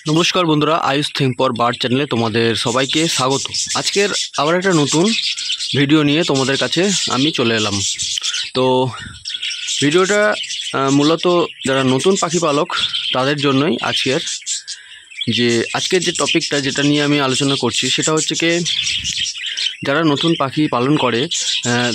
নমস্কার বন্ধুরা, Ayush think for bird চ্যানেলে তোমাদের সবাইকে স্বাগত। আজকের আবার একটা নতুন ভিডিও নিয়ে তোমাদের কাছে আমি চলে এলাম। তো ভিডিওটা মূলত যারা নতুন পাখি পালক তাদের জন্যই আজকের যে টপিকটা যেটা নিয়ে আমি আলোচনা করছি সেটা হচ্ছে কি, যারা নতুন পাখি পালন করে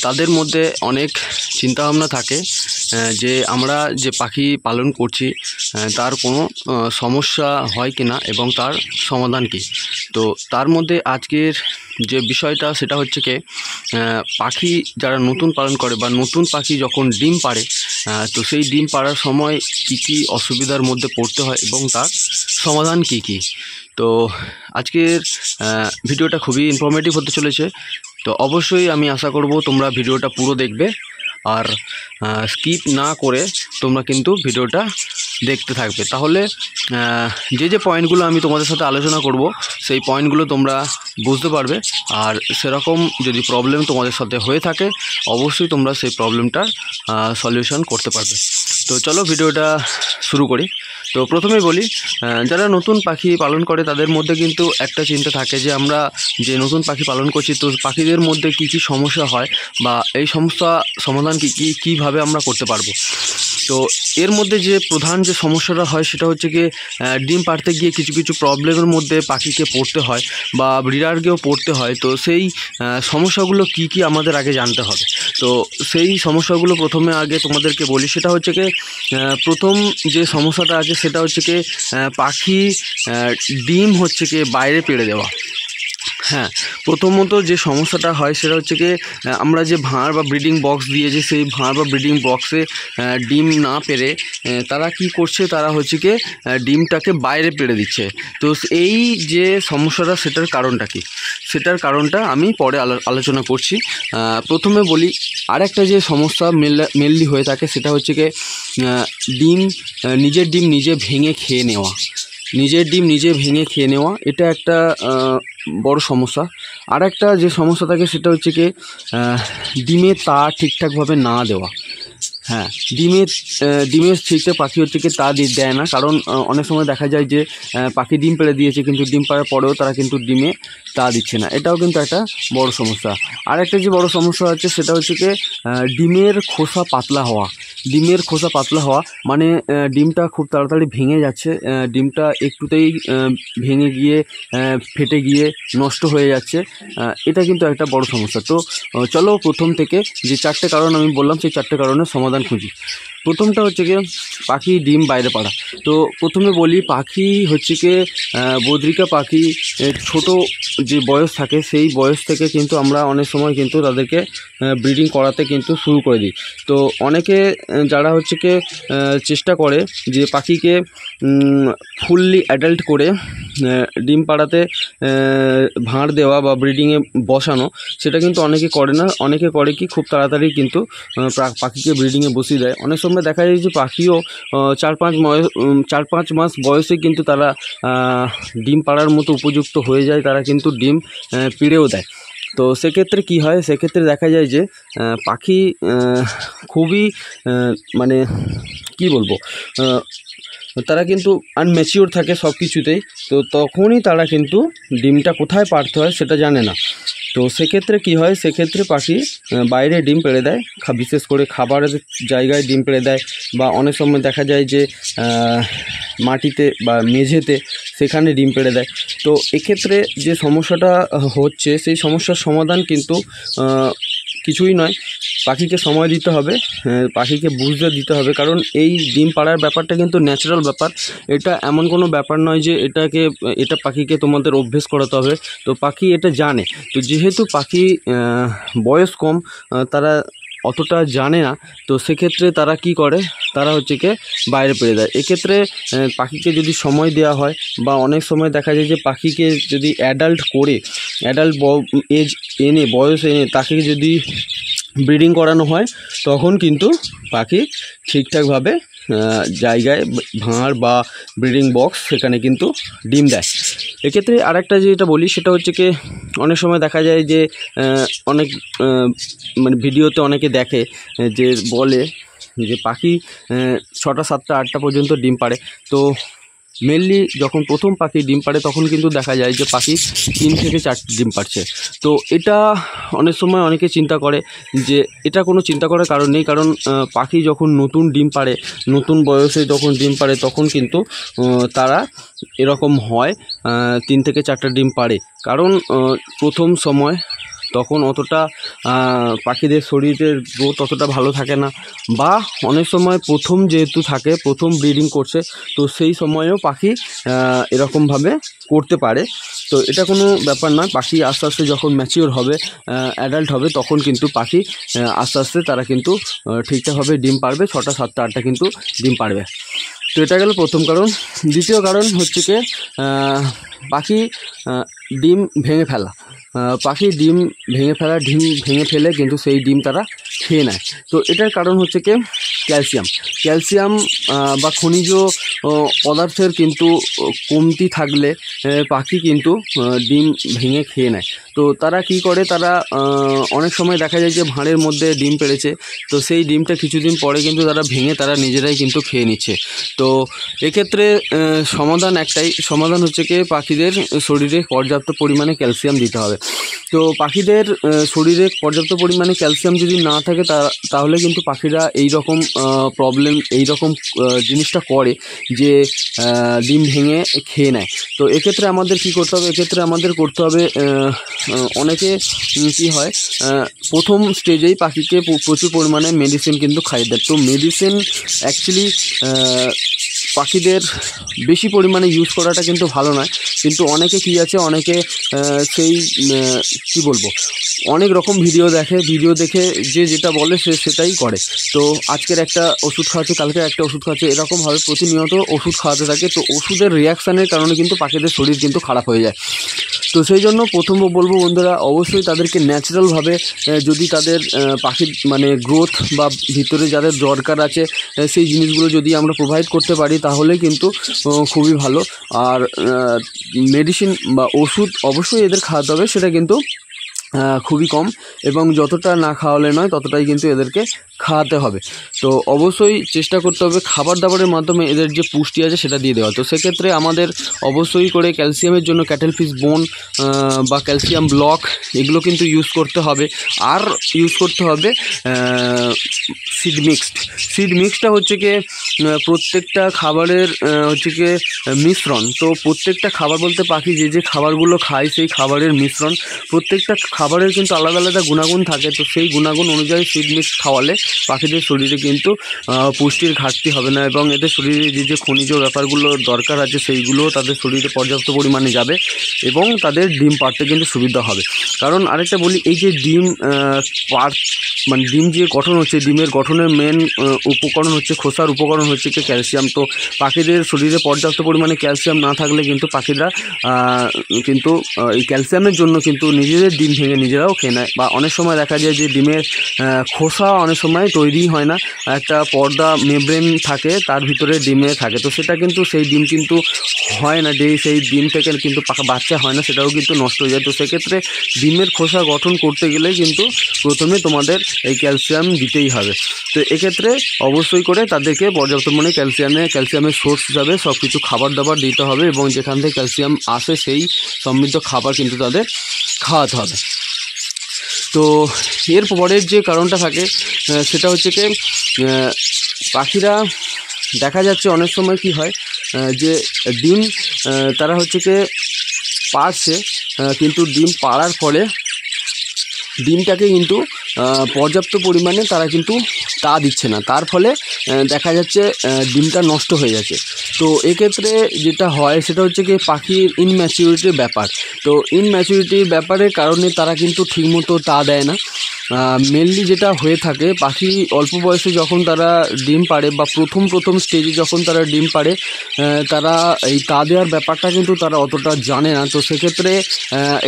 তাদের মধ্যে অনেক চিন্তাভাবনা থাকে যে আমরা যে পাখি পালন করছি তার কোনো সমস্যা হয় কি না এবং তার সমাধান কি। তো তার মধ্যে আজকের যে বিষয়টা সেটা হচ্ছে কি, পাখি যারা নতুন পালন করে বা নতুন পাখি যখন ডিম পাড়ে তো সেই ডিম পাড়ার সময় কি কি অসুবিধার মধ্যে পড়তে হয় এবং তার সমাধান কি কি। তো আজকের ভিডিওটা খুবই ইনফরমেটিভ হতে চলেছে। তো অবশ্যই আমি আশা করব তোমরা ভিডিওটা পুরো দেখবে আর স্কিপ না করে তোমরা কিন্তু ভিডিওটা দেখতে থাকবে। তাহলে যে পয়েন্টগুলো আমি তোমাদের সাথে আলোচনা করব সেই পয়েন্টগুলো তোমরা বুঝতে পারবে। আর সেরকম যদি প্রবলেম তোমাদের সাথে হয়ে থাকে অবশ্যই তোমরা সেই প্রবলেমটার সলিউশন করতে পারবে। তো চলো ভিডিওটা শুরু করি। তো প্রথমেই বলি, যারা নতুন পাখি পালন করে তাদের মধ্যে কিন্তু একটা চিন্তা থাকে যে আমরা যে নতুন পাখি পালন করছি তো পাখিদের মধ্যে কি কি সমস্যা হয় বা এই সমস্যা সমাধান কীভাবে আমরা করতে পারবো। তো এর মধ্যে যে প্রধান যে সমস্যাটা হয় সেটা হচ্ছে কি, ডিম পাড়তে গিয়ে কিছু কিছু প্রবলেমের মধ্যে পাখিকে পড়তে হয় বা ব্রিডারকেও পড়তে হয়। তো সেই সমস্যাগুলো কি কি আমাদের আগে জানতে হবে। তো সেই সমস্যাগুলো প্রথমে আগে তোমাদেরকে বলি। সেটা হচ্ছে কি, প্রথম যে সমস্যাটা আছে সেটা হচ্ছে কি, পাখি ডিম হচ্ছে কি বাইরে পেড়ে দেওয়া। হ্যাঁ, প্রথমত যে সমস্যাটা হয় সেটা হচ্ছে কি, আমরা যে ভাঁড় বা ব্রিডিং বক্স দিয়েছি সেই ভাঁড় বা ব্রিডিং বক্সে ডিম না পেরে তারা কি করছে, তারা হচ্ছে কি ডিমটাকে বাইরে পেড়ে দিচ্ছে। তো এই যে সমস্যাটা সেটার কারণটা কি, সেটার কারণটা আমি পরে আলোচনা করছি। প্রথমে বলি, আরেকটা যে সমস্যা মেনলি হয়ে থাকে সেটা হচ্ছে কি, নিজের ডিম নিজে ভেঙে খেয়ে নেওয়া। এটা একটা বড় সমস্যা। আর একটা যে সমস্যা থাকে সেটা হচ্ছে কি, ডিমে তার ঠিকঠাকভাবে না দেওয়া। হ্যাঁ, ডিমের ঠিকঠাক পাখি হচ্ছে কি তা দেয় না। কারণ অনেক সময় দেখা যায় যে পাখি ডিম পেড়ে দিয়েছে কিন্তু ডিম পাড়ার পরেও তারা কিন্তু ডিমে তা দিচ্ছে না। এটাও কিন্তু একটা বড় সমস্যা। আর একটা যে বড় সমস্যা হচ্ছে সেটা হচ্ছে কি, ডিমের খোসা পাতলা হওয়া। মানে ডিমটা খুব তাড়াতাড়ি ভেঙে যাচ্ছে, ডিমটা একটুতেই ভেঙে গিয়ে ফেটে গিয়ে নষ্ট হয়ে যাচ্ছে। এটা কিন্তু একটা বড় সমস্যা। তো চলো প্রথম থেকে যে চারটে কারণ আমি বললাম সেই চারটে কারণের সমাধান খুঁজি। প্রথমটা হচ্ছে কি, পাখি ডিম বাইরে পাড়া। তো প্রথমে বলি, পাখি হচ্ছে কি বদ্রিকা পাখি ছোট যে বয়স থাকে সেই বয়স থেকে কিন্তু আমরা অনেক সময় কিন্তু তাদেরকে ব্রিডিং করাতে কিন্তু শুরু করে দিই। তো অনেকে যারা হচ্ছে কি চেষ্টা করে যে পাখিকে ফুললি অ্যাডাল্ট করে ডিম পাড়াতে ভাঁড় দেওয়া বা ব্রিডিংয়ে বসানো, সেটা কিন্তু অনেকে করে না। অনেকে করে কি, খুব তাড়াতাড়ি কিন্তু পাখিকে ব্রিডিংয়ে বসিয়ে দেয়। অনেক সময় দেখা যায় যে পাখিও 4-5 মাস বয়সে কিন্তু তারা ডিম পাড়ার মতো উপযুক্ত হয়ে যায়, তারা কিন্তু ডিম পিড়েও দেয়। তো সেক্ষেত্রে কি হয়, সেক্ষেত্রে দেখা যায় যে পাখি খুবই মানে কি বলবো, তারা কিন্তু আনম্যাচিওর থাকে সব কিছুতেই। তো তখনই তারা কিন্তু ডিমটা কোথায় পাড়তে হয় সেটা জানে না। তো সেক্ষেত্রে কি হয়, সেক্ষেত্রে পাখি বাইরে ডিম পেড়ে দেয়, বিশেষ করে খাবারের জায়গায় ডিম পেড়ে দেয় বা অনেক সময় দেখা যায় যে মাটিতে বা মেঝেতে সেখানে ডিম পেড়ে দেয়। তো এক্ষেত্রে যে সমস্যাটা হচ্ছে সেই সমস্যার সমাধান কিন্তু কিছুই নয়, পাখিকে সময় দিতে হবে, পাখিকে বুঝতে দিতে হবে। কারণ এই ডিম পাড়ার ব্যাপারটা কিন্তু ন্যাচারাল ব্যাপার, এটা এমন কোনো ব্যাপার নয় যে এটা পাখিকে তোমাদের অভ্যেস করাতে হবে। তো পাখি এটা জানে। তো যেহেতু পাখি বয়স কম, তারা অতটা জানে না। তো সেক্ষেত্রে তারা কি করে, তারা হচ্ছে কি বাইরে পেড়ে দেয়। এক্ষেত্রে পাখিকে যদি সময় দেওয়া হয় বা অনেক সময় দেখা যায় যে পাখিকে যদি অ্যাডাল্ট বয়স এনে তাকে যদি ব্রিডিং করানো হয় তখন কিন্তু পাখি ঠিকঠাকভাবে জায়গায় ভাঁড় বা ব্রিডিং বক্স সেখানে কিন্তু ডিম দেয়। এক্ষেত্রে আরেকটা যেটা বলি সেটা হচ্ছে কি, অনেক সময় দেখা যায় যে অনেক মানে ভিডিওতে অনেকে দেখে যে বলে যে পাখি 6টা 7টা 8টা পর্যন্ত ডিম পাড়ে। তো মেনলি যখন প্রথম পাখি ডিম পাড়ে তখন কিন্তু দেখা যায় যে পাখি 3 থেকে 4টি ডিম পাড়ছে। তো এটা অনেক সময় অনেকে চিন্তা করে যে এটা কোনো চিন্তা করার কারণ নেই, কারণ পাখি যখন নতুন ডিম পাড়ে, নতুন বয়সে যখন ডিম পাড়ে তখন কিন্তু তারা এরকম হয় 3 থেকে 4টা ডিম পাড়ে। কারণ প্রথম সময় তখন অতটা পাখিদের শরীরের গ্রোথ অতটা ভালো থাকে না, বা অনেক সময় প্রথম যেহেতু থাকে, প্রথম ব্রিডিং করছে, তো সেই সময়েও পাখি এরকমভাবে করতে পারে। তো এটা কোনো ব্যাপার না, পাখি আস্তে আস্তে যখন ম্যাচিওর হবে, অ্যাডাল্ট হবে, তখন কিন্তু পাখি আস্তে আস্তে তারা কিন্তু ঠিকঠাকভাবে ডিম পারবে, 6টা 7টা 8টা কিন্তু ডিম পারবে। তো এটা গেল প্রথম কারণ। দ্বিতীয় কারণ হচ্ছে কি পাখি ডিম ভেঙে ফেলা। পাখি ডিম ভেঙে ফেলে কিন্তু সেই ডিম তারা খেয়ে নেয়। তো এটার কারণ হচ্ছে কি ক্যালসিয়াম বা খনিজ পদার্থের কিন্তু কমতি থাকলে পাখি কিন্তু ডিম ভেঙে খেয়ে নেয়। তো তারা কি করে, তারা অনেক সময় দেখা যায় যে ভাঁড়ের মধ্যে ডিম পেড়েছে, তো সেই ডিমটা কিছুদিন পরে কিন্তু তারা ভেঙে তারা নিজেরাই কিন্তু খেয়ে নিচ্ছে। তো এক্ষেত্রে সমাধান হচ্ছে কি পাখিদের শরীরে পর্যাপ্ত পরিমাণে ক্যালসিয়াম দিতে হবে। তো পাখিদের শরীরে পর্যাপ্ত পরিমাণে ক্যালসিয়াম যদি না থাকে তাহলে কিন্তু পাখিরা এই রকম জিনিসটা করে যে ডিম ভেঙে খেয়ে নেয়। তো এক্ষেত্রে আমাদের কি করতে হবে, করতে হবে অনেকে কি হয়, প্রথম স্টেজেই পাখিকে প্রচুর পরিমাণে মেডিসিন কিন্তু খাইয়ে দেয়। তো মেডিসিন অ্যাকচুয়ালি পাখিদের বেশি পরিমাণে ইউজ করাটা কিন্তু ভালো নয়, কিন্তু অনেকে অনেক রকম ভিডিও দেখে যে যেটা বলে সে সেটাই করে। তো আজকের একটা ওষুধ খাওয়াচ্ছে, কালকে একটা ওষুধ খাওয়াচ্ছে, এরকমভাবে প্রতিনিয়ত ওষুধ খাওয়াতে থাকে। তো ওষুধের রিয়াকশানের কারণে কিন্তু পাখিদের শরীর কিন্তু খারাপ হয়ে যায়। তো সেই জন্য প্রথম বলবো বন্ধুরা, অবশ্যই তাদেরকে ন্যাচারালভাবে যদি তাদের পাখির মানে গ্রোথ বা ভিতরে যাদের দরকার আছে সেই জিনিসগুলো যদি আমরা প্রোভাইড করতে পারি তাহলে কিন্তু খুবই ভালো। আর মেডিসিন বা ওষুধ অবশ্যই এদের খাওয়াতে হবে, সেটা কিন্তু খুবই কম, এবং যতটা না খাওয়ালে নয় ততটাই কিন্তু এদেরকে খাওয়াতে হবে। তো অবশ্যই চেষ্টা করতে হবে খাবার দাবারের মাধ্যমে এদের যে পুষ্টি আছে সেটা দিয়ে দেওয়া। তো সেক্ষেত্রে আমাদের অবশ্যই করে ক্যালসিয়ামের জন্য ক্যাটেল ফিশ বোন বা ক্যালসিয়াম ব্লক এগুলো কিন্তু ইউজ করতে হবে। আর ইউজ করতে হবে সিড মিক্সটা হচ্ছে কি প্রত্যেকটা খাবারের হচ্ছে কি মিশ্রণ। তো প্রত্যেকটা খাবার বলতে পাখি যে খাবারগুলো খায় সেই খাবারের মিশ্রণ, প্রত্যেকটা খাবারের কিন্তু আলাদা আলাদা গুণাগুণ থাকে। তো সেই গুণাগুণ অনুযায়ী সিড মিক্স খাওয়ালে পাখিদের শরীরে কিন্তু পুষ্টির ঘাটতি হবে না, এবং এদের শরীরে যে খনিজ ব্যাপারগুলো দরকার আছে সেইগুলোও তাদের শরীরে পর্যাপ্ত পরিমাণে যাবে, এবং তাদের ডিম পাড়তে কিন্তু সুবিধা হবে। কারণ আরেকটা বলি, এই যে ডিম যে গঠন হচ্ছে, ডিমের গঠনের মেন উপকরণ হচ্ছে, খোসার উপকরণ হচ্ছে কি ক্যালসিয়াম। তো পাখিদের শরীরে পর্যাপ্ত পরিমাণে ক্যালসিয়াম না থাকলে কিন্তু পাখিরা কিন্তু এই ক্যালসিয়ামের জন্য কিন্তু নিজেদের ডিম ভেঙে নিজেরাও খেয়ে নেয়। বা অনেক সময় দেখা যায় যে ডিমের খোসা অনেক সময় তৈরি হয় না, একটা পর্দা মেমব্রেন থাকে তার ভিতরে ডিমে থাকে, তো সেটা কিন্তু সেই ডিম কিন্তু হয় না, সেই ডিম থেকে কিন্তু বাচ্চা হয় না, সেটাও কিন্তু নষ্ট হয়ে যায়। তো সেক্ষেত্রে ডিমের খোসা গঠন করতে গেলে কিন্তু প্রথমে তোমাদের এই ক্যালসিয়াম দিতেই হবে। তো এক্ষেত্রে অবশ্যই করে তাদেরকে পর্যাপ্ত পরিমাণে ক্যালসিয়ামের সোর্স হিসাবে সব কিছু খাবার দাবার দিতে হবে, এবং যেখান থেকে ক্যালসিয়াম আসে সেই সমৃদ্ধ খাবার কিন্তু তাদের খাওয়াতে হবে। তো এর পরের যে কারণটা থাকে সেটা হচ্ছে কি পাখিরা দেখা যাচ্ছে অনেক সময় কি হয় যে ডিম তারা হচ্ছে কি পারছে, কিন্তু ডিম পাড়ার ফলে ডিমটাকে কিন্তু পর্যাপ্ত পরিমাণে তারা কিন্তু তা দিচ্ছে না, তার ফলে দেখা যাচ্ছে ডিমটা নষ্ট হয়ে যাচ্ছে। তো এক্ষেত্রে যেটা হয় সেটা হচ্ছে কি পাখির ইনম্যাচিউরিটির ব্যাপার। তো ইনম্যাচিউরিটির ব্যাপারের কারণে তারা কিন্তু ঠিকমতো তা দেয় না। মেনলি যেটা হয়ে থাকে, পাখি অল্প বয়সে যখন তারা ডিম পাড়ে বা প্রথম স্টেজে যখন তারা ডিম পাড়ে, তারা এই তা দেওয়ার ব্যাপারটা কিন্তু তারা অতটা জানে না। তো সেক্ষেত্রে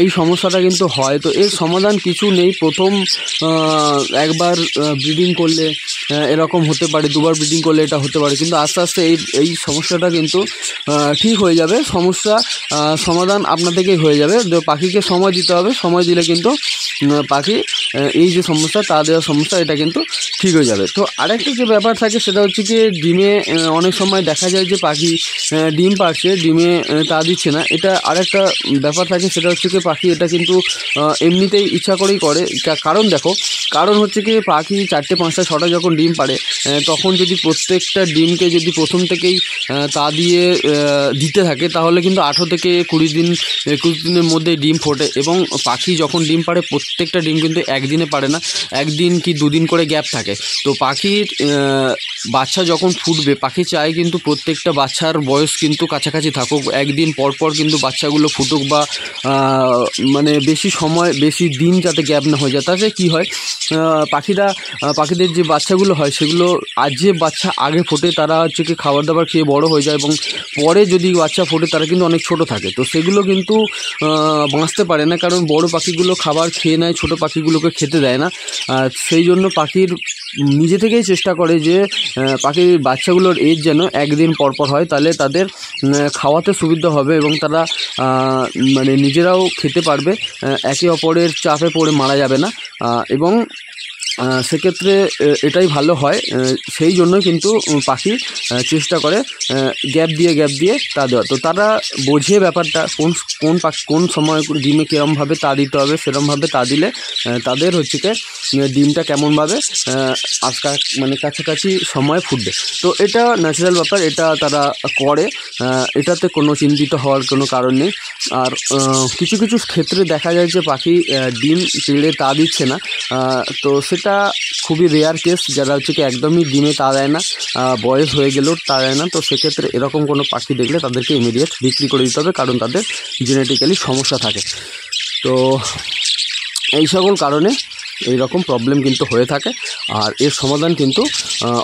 এই সমস্যাটা কিন্তু হয়। তো এর সমাধান কিছু নেই, প্রথম একবার ব্রিডিং করলে এরকম হতে পারে, দুবার ব্রিডিং করলে এটা হতে পারে, কিন্তু আস্তে আস্তে এই সমস্যাটা কিন্তু ঠিক হয়ে যাবে। সমাধান আপনাদেরকেই হয়ে যাবে। তো পাখিকে সময় দিতে হবে, সময় দিলে কিন্তু পাখি এই যে সমস্যা তা দেওয়ার সমস্যা এটা কিন্তু ঠিক হয়ে যাবে। তো আরেকটা যে ব্যাপার থাকে সেটা হচ্ছে কি ডিমে অনেক সময় দেখা যায় যে পাখি ডিম পাড়ছে, ডিমে তা দিচ্ছে না। এটা আরেকটা ব্যাপার থাকে সেটা হচ্ছে কি পাখি এটা কিন্তু এমনিতেই ইচ্ছা করেই করে। কারণ দেখো, কারণ হচ্ছে কি পাখি 4টে 5টা 6টা যখন ডিম পাড়ে তখন যদি প্রত্যেকটা ডিমকে যদি প্রথম থেকেই তা দিয়ে দিতে থাকে তাহলে কিন্তু 18 থেকে 20 দিন 21 দিনের মধ্যে ডিম ফোটে। এবং পাখি যখন ডিম পাড়ে প্রত্যেকটা ডিম কিন্তু একদিনে পাড়ে না, একদিন কি 2 দিন করে গ্যাপ থাকে। তো পাখির বাচ্চা যখন ফুটবে পাখি চায় কিন্তু প্রত্যেকটা বাচ্চার বয়স কিন্তু কাছাকাছি থাকুক, একদিন পর পর কিন্তু বাচ্চাগুলো ফুটুক বা মানে বেশি সময় বেশি দিন যাতে গ্যাপ না হয়ে যায়। তাতে কী হয়, পাখিদের যে বাচ্চাগুলো হয় সেগুলো আর যে বাচ্চা আগে ফোটে তারা হচ্ছে কি খাবার দাবার খেয়ে বড় হয়ে যায় এবং পরে যদি বাচ্চা ফোটে তারা কিন্তু অনেক ছোট থাকে। তো সেগুলো কিন্তু বাঁচতে পারে না, কারণ বড় পাখিগুলো খাবার খেয়ে নেয়, ছোট পাখিগুলোকে খেতে দেয় না। সেই জন্য পাখির নিজে থেকেই চেষ্টা করে যে পাখির বাচ্চাগুলোর এজ যেন একদিন পরপর হয়, তাহলে তাদের খাওয়াতে সুবিধা হবে এবং তারা মানে নিজেরাও খেতে পারবে, একে অপরের চাপে পড়ে মারা যাবে না এবং সেক্ষেত্রে এটাই ভালো হয়। সেই জন্যই কিন্তু পাখি চেষ্টা করে গ্যাপ দিয়ে তা দেওয়া। তো তারা বোঝে ব্যাপারটা কোন সময় ডিমে কীরমভাবে তা দিতে হবে, সেরমভাবে তা দিলে তাদের হচ্ছে কি ডিমটা কেমনভাবে মানে কাছাকাছি সময় ফুটবে। তো এটা ন্যাচারাল ব্যাপার, এটা তারা করে, এটাতে কোনো চিন্তিত হওয়ার কোনো কারণ নেই। আর কিছু কিছু ক্ষেত্রে দেখা যায় যে পাখি ডিম পেড়ে তা দিচ্ছে না, তো সেটা খুবই রেয়ার কেস, যারা হচ্ছে কি একদমই ডিমে তা দেয় না, বয়স হয়ে গেলেও তা দেয় না। তো সেক্ষেত্রে এরকম কোনো পাখি দেখলে তাদেরকে ইমিডিয়েট বিক্রি করে দিতে হবে, কারণ তাদের জেনেটিক্যালি সমস্যা থাকে। তো এই সকল কারণে এই রকম প্রবলেম কিন্তু হয়ে থাকে, আর এর সমাধান কিন্তু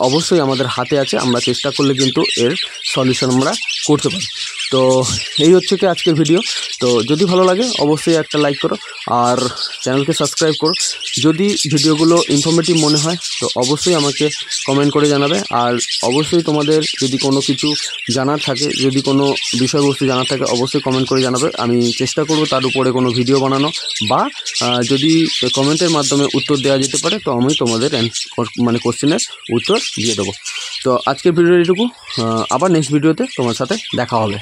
অবশ্যই আমাদের হাতে আছে, আমরা চেষ্টা করলে কিন্তু এর সলিউশন আমরা করতে পারি। তো এই হচ্ছে কি আজকের ভিডিও। তো যদি ভালো লাগে অবশ্যই একটা লাইক করো আর চ্যানেলকে সাবস্ক্রাইব করো। যদি ভিডিওগুলো ইনফরমেটিভ মনে হয় তো অবশ্যই আমাকে কমেন্ট করে জানাবে। আর অবশ্যই তোমাদের যদি কোনো কিছু জানার থাকে, যদি কোনো বিষয়বস্তু জানার থাকে অবশ্যই কমেন্ট করে জানাবে। আমি চেষ্টা করব তার উপরে কোনো ভিডিও বানানো, বা যদি কমেন্টের মাধ্যমে উত্তর দেওয়া যেতে পারে তো আমি তোমাদের মানে কোশ্চেনের উত্তর দিয়ে দেবো। তো আজকের ভিডিও এইটুকু, আবার নেক্সট ভিডিওতে তোমার সাথে দেখা হবে।